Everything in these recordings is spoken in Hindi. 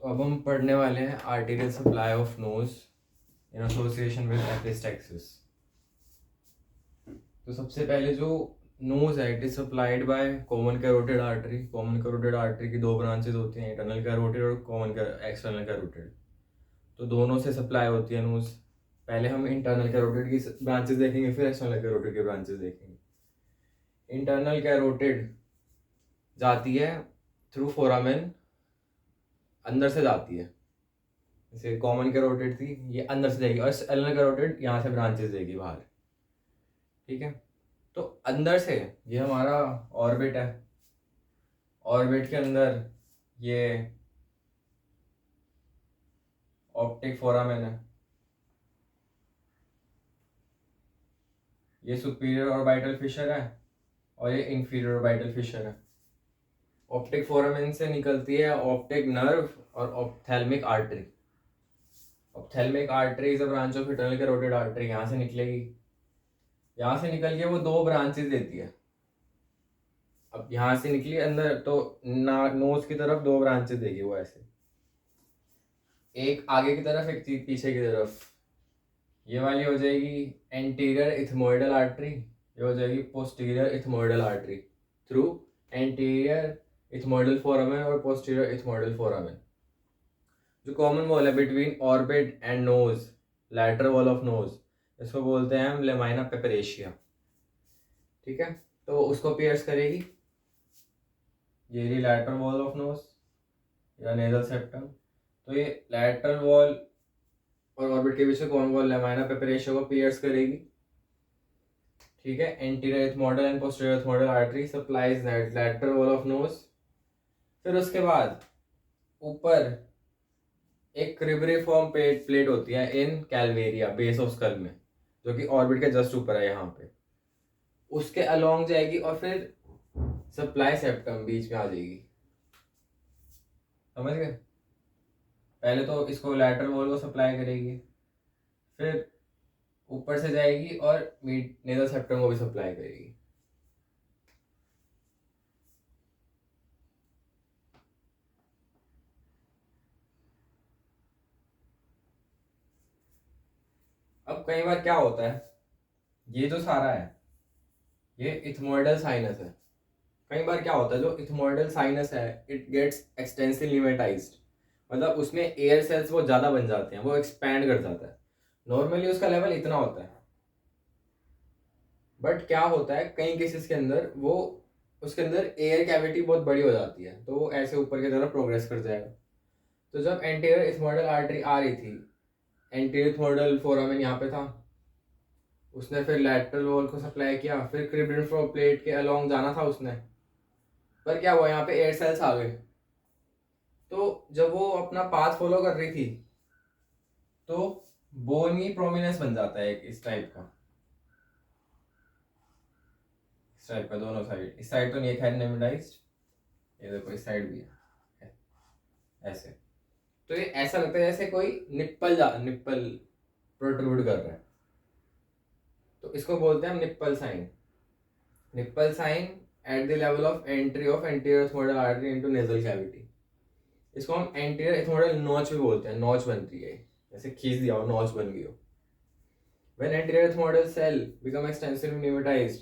तो अब हम पढ़ने वाले हैं arterial supply of nose in association with epistaxis. तो सबसे पहले जो नोज है it is supplied by common carotid artery. Common carotid artery की दो ब्रांचेज होती हैं, इंटरनल कैरोटिड और कॉमन एक्सटर्नल कैरोटिड। तो दोनों से सप्लाई होती है नोज। पहले हम इंटरनल कैरोटिड की ब्रांचेज देखेंगे, फिर एक्सटर्नल कैरोटिड की ब्रांचेज देखेंगे। इंटरनल कैरोटिड जाती है थ्रू फोरामेन, अंदर से जाती है। जैसे कॉमन कैरोटिड थी, ये अंदर से जाएगी, और एक्सटर्नल कैरोटिड यहाँ से ब्रांचेस देगी बाहर। ठीक है, तो अंदर से ये हमारा ऑर्बिट है। ऑर्बिट के अंदर ये ऑप्टिक फोरामेन है, ये सुपीरियर ऑर्बिटल फिशर है और ये इंफीरियर ऑर्बिटल फिशर है। ऑप्टिक फोरामेन से निकलती है ऑप्टिक नर्व और ophthalmic artery. Ophthalmic artery is a branch of internal carotid artery. यहाँ से निकलेगी, यहाँ से निकल के वो दो ब्रांचेस देती है। अब यहाँ से निकली अंदर तो नोज की तरफ दो ब्रांचेस देगी वो ऐसे, एक आगे की तरफ एक पीछे की तरफ। ये वाली हो जाएगी एंटीरियर इथमोइडल आर्टरी, ये हो जाएगी posterior ethmoidal artery through anterior ethmoidal foramen और पोस्टीरियर इथमोइडल फोरामेन। जो कॉमन वॉल है between orbit and nose, lateral wall of nose, इसको बोलते हैं हम लेमाइना पेपरेशिया। ठीक है, तो उसको पियर्स करेगी ये रही लैटरल वॉल ऑफ नोज या नेजल सेप्टम। तो ये लैटरल वॉल और ऑर्बिट के बीच में कॉमन वॉल लेमाइना पेपरेशिया को पियर्स करेगी। ठीक है, anterior ethmoidal and posterior ethmoidal artery supplies that lateral wall of knows. फिर उसके बाद ऊपर एक क्रिब्रिफॉर्म प्लेट होती है इन कैलवेरिया, बेस ऑफ स्कल में, जो कि ऑर्बिट के जस्ट ऊपर है यहाँ पे, उसके अलोंग जाएगी और फिर सप्लाई सेप्टम बीच में आ जाएगी। समझ गए? पहले तो इसको लैटरल वॉल को सप्लाई करेगी, फिर ऊपर से जाएगी और नेजल सेप्टम को भी सप्लाई करेगी। अब कई बार क्या होता है, ये जो सारा है ये इथमोइडल साइनस है। कई बार क्या होता है, जो इथमोइडल साइनस है इट गेट्स एक्सटेंसिवली लिमिटाइज्ड, मतलब उसमें एयर सेल्स वो ज़्यादा बन जाते हैं, वो एक्सपैंड कर जाता है। नॉर्मली उसका लेवल इतना होता है, बट क्या होता है कई केसेस के अंदर वो उसके अंदर एयर कैविटी बहुत बड़ी हो जाती है, तो वो ऐसे ऊपर की तरफ प्रोग्रेस कर जाएगा। तो जब एंटीरियर इथमोइडल आर्टरी आ रही थी, एंटीरियर इथमोइडल फोरामेन यहाँ पे था, उसने फिर लैटरल वॉल को सप्लाई किया, फिर क्रिब्रिफॉर्म प्लेट के अलोंग जाना था उसने, पर क्या हुआ यहाँ पे एयर सेल्स आ गए। तो जब वो अपना पाथ फॉलो कर रही थी तो बोनी प्रोमिनेंस बन जाता है एक इस टाइप का, इस टाइप का दोनों साइड। इस साइड तो नहीं है नेमिटाइज्ड, ये देखो इस साइड भी है ऐसे। तो ये ऐसा लगता है जैसे कोई निप्पल प्रोट्रूड कर रहा है, तो इसको बोलते हैं हम nipple sign. Nipple sign at the level of entry of anterior ethmoidal artery into nasal cavity. इसको हम एंटीरियर इथमोइडल नॉच भी बोलते हैं, नॉच बनती है जैसे खींच दिया हो, नॉच बन गई हो। When anterior ethmoidal cell become extensively pneumatized,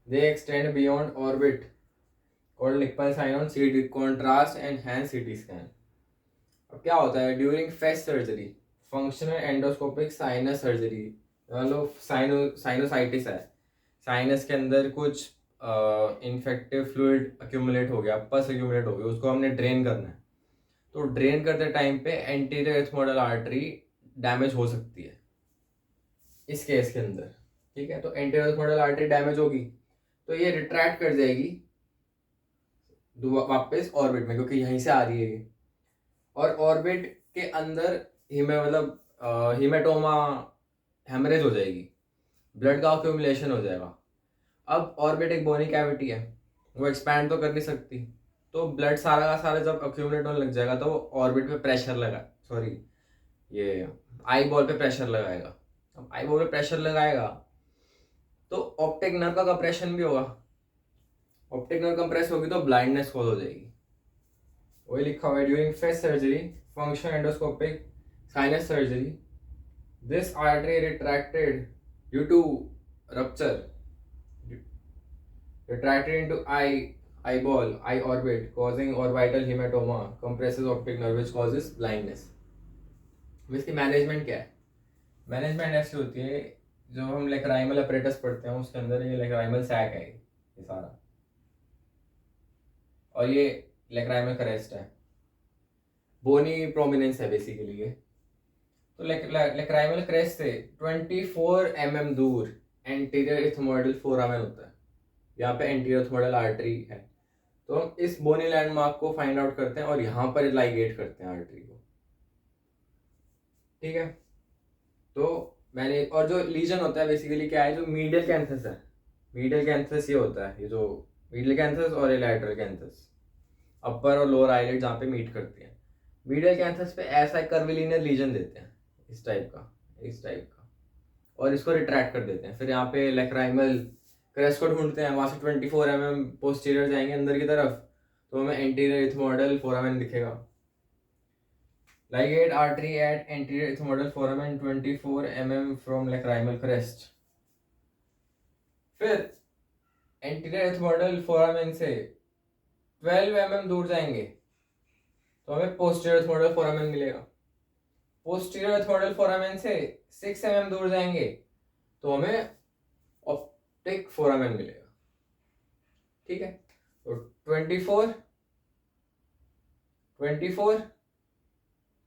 they extend beyond orbit, called Nippon sign on CT contrast and enhanced CT scan. अब क्या होता है during face surgery, functional endoscopic sinus surgery, मतलब साइनोसाइटिस है, साइनस के अंदर कुछ इन्फेक्टिव फ्लूइड अक्यूमुलेट हो गया, पस अक्यूमुलेट हो गया, उसको हमने ड्रेन करना है। तो ड्रेन करते टाइम पे एंटीरियर इथमोइडल आर्टरी डैमेज हो सकती है इस केस के अंदर। ठीक है, तो एंटीरियर इथमोइडल आर्टरी डैमेज होगी तो ये रिट्रैक्ट कर जाएगी वापस ऑर्बिट में, क्योंकि यहीं से आ रही है ये, और ऑर्बिट के अंदर हिमेटोमा हेमरेज हो जाएगी, ब्लड का अक्यूमुलेशन हो जाएगा। अब ऑर्बिट एक बोनी कैविटी है, वो एक्सपैंड तो कर नहीं सकती, तो ब्लड सारा का सारा जब अक्यूमुलेट होने लग जाएगा तो ऑर्बिट पे प्रेशर लगा, सॉरी ये आई बॉल पे प्रेशर लगाएगा। अब आई बॉल पे प्रेशर लगाएगा तो ऑप्टिक नर्व का कंप्रेशन भी होगा, ऑप्टिक नर्व कंप्रेस होगी तो ब्लाइंडनेस कॉज हो जाएगी। वही लिखा हुआ है during face surgery function endoscopic sinus surgery this artery retracted due to rupture retracted into eyeball eye orbit causing orbital hematoma compresses optic nerve which causes blindness। इसकी मैनेजमेंट क्या है? मैनेजमेंट ऐसी होती है जो हम लेक्राइमल अपरेटस पढ़ते हैं उसके अंदर ये लेक्राइमल सैक है ये सारा, और ये लेक्राइमल क्रेस्ट है, बोनी प्रोमिनेंस है बेसिकली ये। तो लेक्राइमल क्रेस्ट से 24 mm दूर एंटीरियर इथमोइडल फोरामेन होता है, यहाँ पे एंटीरियर इथमोइडल आर्टरी है। तो हम इस बोनी लैंडमार्क को फाइंड आउट करते हैं और यहाँ पर लाइगेट करते हैं आर्टरी को, ठीक है। तो मैंने, और जो लीजन होता है बेसिकली क्या है, जो मीडियल कैंथस है, मीडियल कैंथस ये होता है, ये जो मीडियल कैंथस और लैटरल कैंथस, अपर और लोअर आईलिड जहाँ पे मीट करती हैं, मीडियल कैंथस पे ऐसा कर्विलिनियर लीजन देते हैं इस टाइप का, और इसको रिट्रैक्ट कर देते हैं। फिर यहाँ पे लेक्राइमल क्रेस्ट को ढूंढते हैं, वहाँ से 24 mm पोस्टीरियर जाएंगे अंदर की तरफ, तो हमें एंटीरियर इथमोइडल फोरामेन दिखेगा। Ligate artery at anterior ethmoidal foramen 24 mm from lacrimal crest। फिर anterior ethmoidal foramen से 12 mm दूर जाएंगे तो हमें posterior ethmoidal foramen मिलेगा। posterior ethmoidal foramen से 6 mm दूर जाएंगे तो हमें optic foramen मिलेगा, ठीक है। तो 24,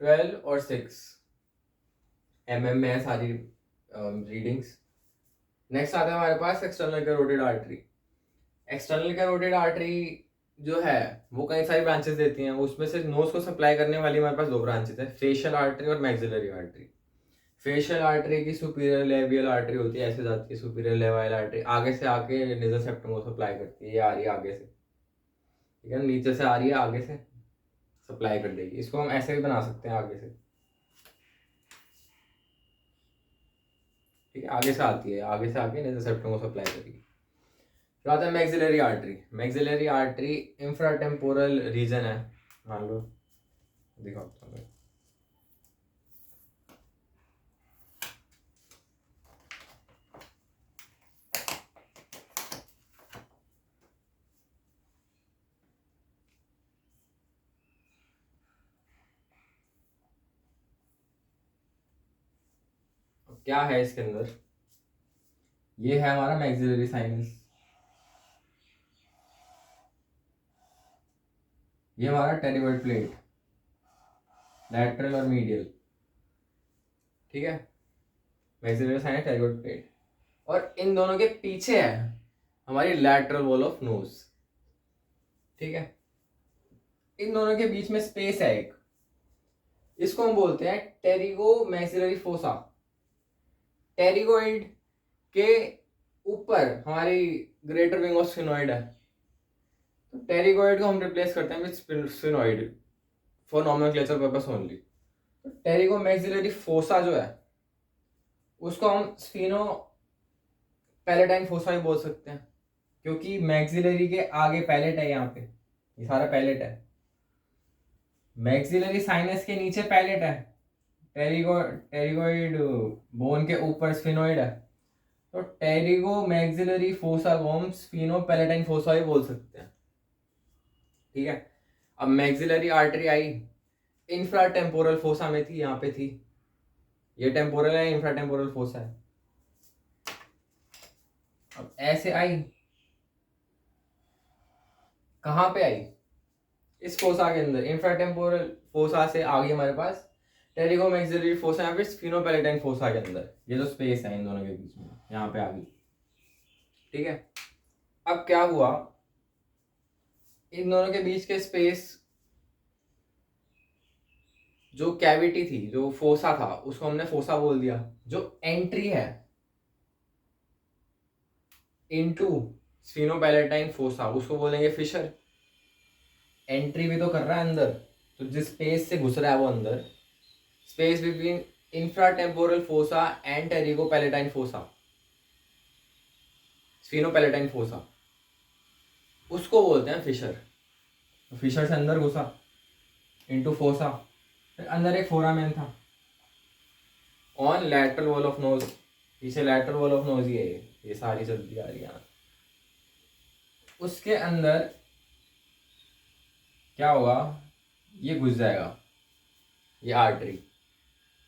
12 और 6 mm में है सारी रीडिंग्स। नेक्स्ट आता है हमारे पास external carotid artery. External carotid artery जो है वो कई सारी ब्रांचेस देती हैं, उसमें से नोज को सप्लाई करने वाली हमारे पास 2 ब्रांचेस है, फेशियल आर्टरी और मैक्सिलरी आर्टरी। फेशियल आर्टरी की सुपीरियर लेबियल आर्टरी होती है, ऐसे जाती है सुपीरियर लेबाइल आर्टरी, आगे से आके नेजल सेप्टम को सप्लाई करती है, ये आ रही है आगे से, ठीक है, नीचे से आ रही है आगे से सप्लाई कर देगी। इसको हम ऐसे भी बना सकते हैं आगे से, ठीक है, आगे से आती है, आगे से आके नेजल सेप्टम को सप्लाई करेगी। फिर आता है maxillary artery. Maxillary artery infratemporal region है, मान लो दिखाता हूँ। क्या है इसके अंदर, ये है हमारा मैक्सिलरी साइनस, ये हमारा टेरिबल प्लेट लैटरल और मीडियल, ठीक है, मैक्सिलरी साइनस टेरिबल प्लेट, और इन दोनों के पीछे है हमारी लैटरल वॉल ऑफ नोज, ठीक है। इन दोनों के बीच में स्पेस है एक, इसको हम बोलते हैं टेरिगो मैक्सिलरी फोसा। टेरिगोइड के ऊपर हमारी ग्रेटर विंग ऑफ स्फिनोइड है, तो टेरिगोइड को हम रिप्लेस करते हैं with sphenoid for nomenclature purpose only. तो टेरिगो मैक्सिलरी फोसा जो है उसको हम स्फिनो पैलेटाइन फोसा भी बोल सकते हैं, क्योंकि मैक्सिलरी के आगे पैलेट है, यहाँ पे ये सारा पैलेट है, मैक्सिलरी साइनस के नीचे पैलेट है, टेरिगोइड बोन के ऊपर स्फिनोइड है, तो टेरिगो मैक्सिलरी फोसा को हम स्फिनो पैलेटाइन फोसा भी बोल सकते हैं, ठीक है। अब मैक्सिलरी आर्टरी आई इंफ्रा टेम्पोरल फोसा में थी, यहाँ पे थी, ये टेम्पोरल है, इंफ्रा टेम्पोरल फोसा है। अब ऐसे आई, कहाँ पे आई, इस फोसा के अंदर, इंफ्रा टेम्पोरल फोसा से आगे हमारे पास टेरिगो मैक्सिलरी फोसा, या फिर स्फिनो पैलेटाइन फोसा के अंदर, ये जो स्पेस है इन दोनों के बीच में, यहाँ पे आ गई, ठीक है। अब क्या हुआ, इन दोनों के बीच के स्पेस, जो कैविटी थी, जो फोसा था, उसको हमने फोसा बोल दिया। जो एंट्री है इनटू स्फिनो पैलेटाइन फोसा उसको बोलेंगे फिशर। एंट्री भी तो कर रहा है अंदर, तो जिस स्पेस से घुस रहा है वो अंदर, space between infratemporal fossa and pterygopalatine fossa, sphenopalatine fossa, उसको बोलते हैं फिशर। फिशर से अंदर घुसा, इनटू फोसा, फिर अंदर एक फोरामेन था on lateral wall of nose, पीछे लैटरल वॉल ऑफ नोज ही है ये सारी चलती आ रही है। उसके अंदर क्या होगा, ये घुस जाएगा ये आर्टरी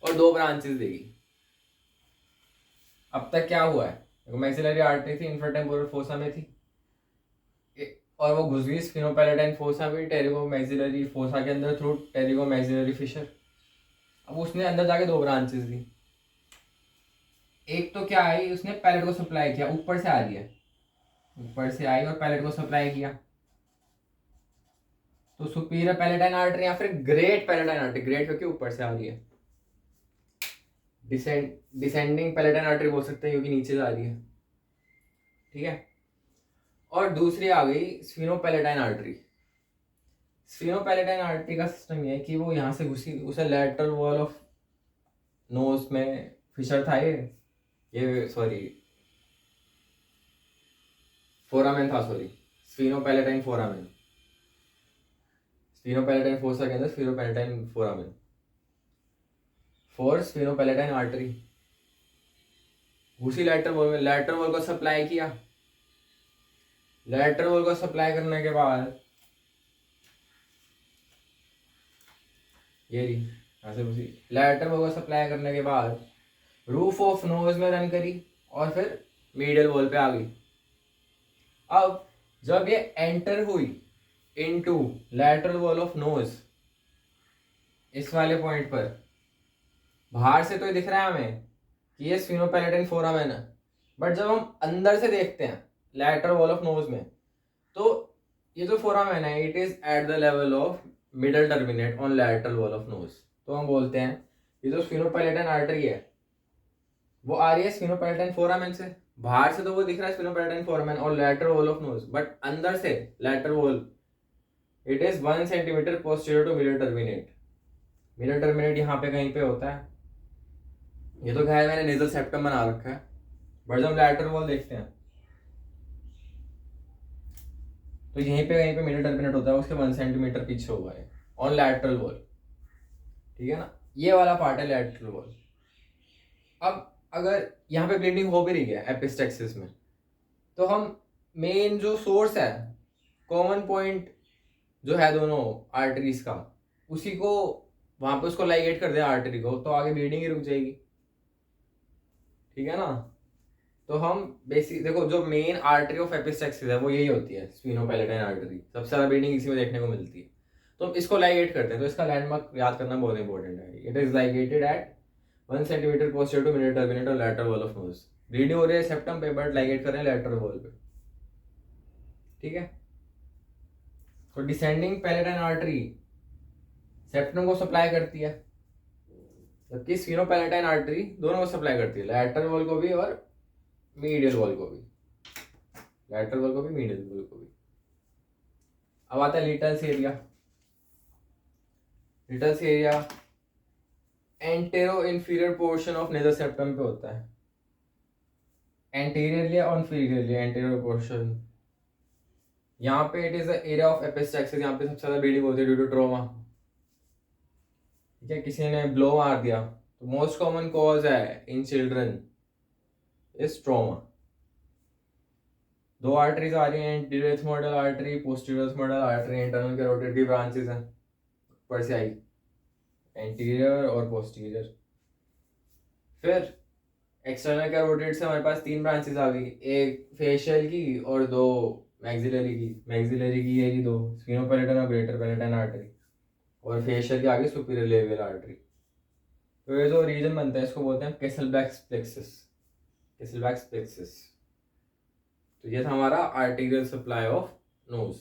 और दो ब्रांचेस देगी। अब तक क्या हुआ है, मैक्सिलरी आर्टरी थी, इंफ्राटेम्पोरल फोसा में थी, और वो घुस गई स्फिनोपैलेटाइन फोसा में, टेरिगो मैक्सिलरी फोसा के अंदर थ्रू टेरिगो मैक्सिलरी फिशर। अब उसने अंदर जाके दो ब्रांचेस दी, एक तो क्या आई, उसने पैलेट को सप्लाई किया, ऊपर से आ रही है, ऊपर से आई और पैलेट को सप्लाई किया, तो सुपीरियर पैलेटाइन आर्टरी या फिर ग्रेट पैलेटाइन आर्टरी, ग्रेट क्योंकि ऊपर से आ रही है, डिसेंडिंग पैलेटाइन आर्टरी बोल सकते हैं क्योंकि नीचे से आ रही है, ठीक है। और दूसरी आ गई स्फिनोपैलेटाइन आर्टरी। स्फिनोपैलेटाइन आर्टरी का सिस्टम ये है कि वो यहाँ से घुसी, उसे लैटरल वॉल ऑफ नोज में फिशर था, ये सॉरी फोरामेन था, सॉरी स्फिनोपैलेटाइन फोरामेन, स्फिनोपैलेटाइन फोसा के अंदर स्फिनोपैलेटाइन फोरामेन, फोर स्फिनोपैलेटाइन आर्टरी घुसी लैटरल वॉल में, लैटरल वॉल को सप्लाई किया, लैटरल वॉल को सप्लाई करने के बाद ये रही ऐसे घुसी, लैटरल वॉल को सप्लाई करने के बाद रूफ ऑफ नोज में रन करी और फिर मीडियल वॉल पे आ गई। अब जब ये एंटर हुई into lateral wall of knows, इस वाले पॉइंट पर बाहर से तो ये दिख रहा है हमें कि ये स्फिनोपैलेटाइन फोरामेन है, बट जब हम अंदर से देखते हैं लैटरल वॉल ऑफ नोज में, तो ये जो फोरामेन है it is eight the level of middle terminate on lateral wall of knows. तो हम बोलते हैं ये जो स्फिनोपैलेटाइन आर्टरी है वो आ रही है स्फिनोपैलेटाइन फोरामेन से, बाहर से तो वो दिख रहा है स्फिनोपैलेटाइन फोरामेन और lateral wall of nose, but अंदर से lateral wall it is 1 centimetre posterior to middle turbinate. Middle turbinate यहाँ पे कहीं पे होता है, ये तो खैर मैंने नेजल सेप्टम बना रखा है, बट जब लैटरल वॉल देखते हैं तो यहीं पे कहीं पे मिडल टर्मिनेट होता है, उसके 1 सेंटीमीटर पीछे हुआ है ऑन लैटरल वॉल, ठीक है ना, ये वाला पार्ट है लैटरल वॉल। अब अगर यहाँ पे ब्लीडिंग हो भी रही है एपिस्टेक्सिस में, तो हम मेन जो सोर्स है, कॉमन पॉइंट जो है दोनों आर्टरीज का, उसी को वहां पे उसको लाइगेट कर दिया आर्टरी को, तो आगे ब्लीडिंग ही रुक जाएगी, ठीक है ना। तो हम बेसिक देखो जो मेन आर्टरी ऑफ एपिस्टेक्सिस है वो यही होती है स्फिनोपैलेटाइन आर्टरी, सबसे ज्यादा ब्लीडिंग इसी में देखने को मिलती है, तो हम इसको लाइगेट करते हैं, तो इसका लैंडमार्क याद करना बहुत इंपॉर्टेंट है, it is ligated at 1 centimetre posterior to middle turbinate और lateral wall of nose. Bleeding हो रही है सेप्टम पे बट लाइगेट कर रहे हैं लैटरल वॉल पे, ठीक है। तो डिसेंडिंग पैलेटाइन आर्टरी सेप्टम को सप्लाई करती है, जबकि स्फिनोपैलेटाइन आर्टरी दोनों को सप्लाई करती है, लैटरल वॉल को भी और मीडियल वॉल को भी, लैटरल वॉल को भी मीडियल वॉल को भी। अब आता है Little's area. Little's area anteroinferior portion of nasal septum पे होता है, एंटीरियरली और इंफीरियरली एंटेरियर पोर्शन। यहाँ पे it is the area of epistaxis, यहाँ पे सबसे ज्यादा ब्लीडिंग होती है ड्यू टू ट्रॉमा, ठीक है, किसी ने ब्लो मार दिया, तो मोस्ट कॉमन कॉज है इन चिल्ड्रन इज ट्रॉमा। दो आर्टरीज आ रही हैं, anterior ethmoidal artery, posterior ethmoidal artery, internal carotid की ब्रांचेस हैं, ऊपर से आई एंटीरियर और पोस्टीरियर। फिर एक्सटर्नल कैरोटिड से हमारे पास 3 ब्रांचेस आ गई, एक फेशियल की और 2 मैक्सिलरी की। मैक्सिलरी की ये दो स्फिनोपैलेटाइन और ग्रेटर पैलेटाइन आर्टरी, और फेशियल की आगे सुपीरियर लेवल आर्टरी। तो ये जो रीजन बनता है इसको बोलते हैं कैसलबैक्स प्लेक्सस, कैसलबैक्स प्लेक्सस। तो ये था हमारा आर्टेरियल सप्लाई ऑफ नोज।